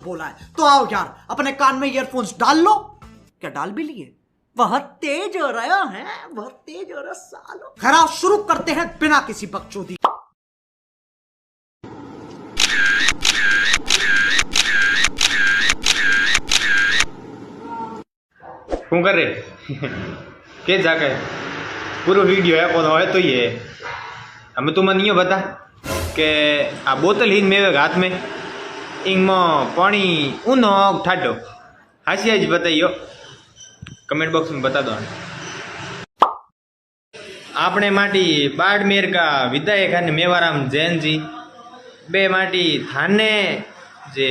बोला है तो आओ यार अपने कान में ईयरफोन्स डाल लो। क्या डाल भी लिए? बहुत तेज हो रहा है, बहुत तेज हो रहा सालो। खैर शुरू करते हैं बिना किसी बकचोदी। શું કરે કે જાકે પૂરો વિડીયો આપ્યો તો હોય તો ये हमें तो मन बता કે આ બોતલ હિન મેવે हाथ में इनमें पानी ऊनो ठाडो हासिया जी बताइयो कमेंट बॉक्स में बता दो। आपने माटी बाड़मेर का विधायक है मेवाराम जैन जी बे माटी थाने जे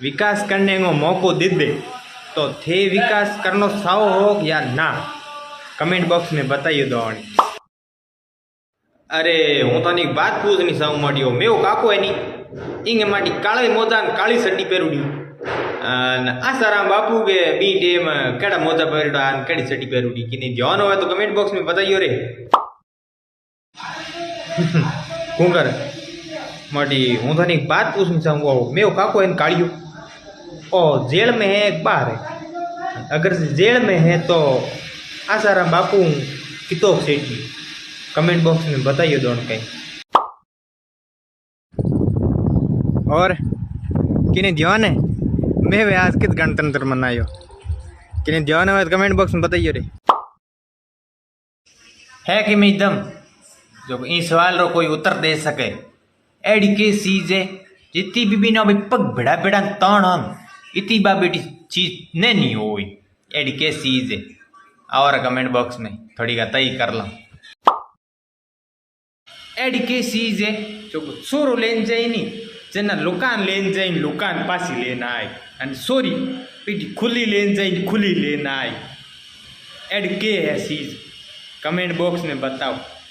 विकास करने को मौको दे दे तो थे विकास करनो साओ हो या ना कमेंट बॉक्स में बताइए दो। अरे हूँ तो बात पूछनी साऊ माटियो मेव काको है नी इंगे माटी काली मोजा काली सड्डी पेरुड़ी आसाराम बापू के बी टेम केड़ा मोजा पेरुड़ा केड़ी सड्डी पेरुड़ी किने ध्यान हो तो कमेंट बॉक्स में बताइयो रे। हूँ कर माटी हूँ तो बात पूछनी साऊ मेव काको है कालियो ओ जेल में है एक बार है अगर जेल में है तो आसाराम बापू कितो सेठी कमेंट बॉक्स में बताइए दोनों कहीं। और किन्हें ध्यान है मैं वे आज किस गणतंत्र मनायो किन्हें ध्यान है कमेंट बॉक्स में बताइए रे। है कि मैं एकदम जो इन सवाल रो कोई उत्तर दे सके एडी के चीज है जितनी भी ना भाई पग भिड़ा भिड़ा तण हम इतनी बा बेटी चीज नहीं हो एडी के चीज है और कमेंट बॉक्स में थोड़ी का तय कर लो। एडी के चीज है जो सोरो लेन जाए नहीं जेना लुकान लेन जाए लुकान पासी लेना आए एंड सॉरी पीटी खुली लेन जाए खुली लेना आए एड के है चीज कमेंट बॉक्स में बताओ।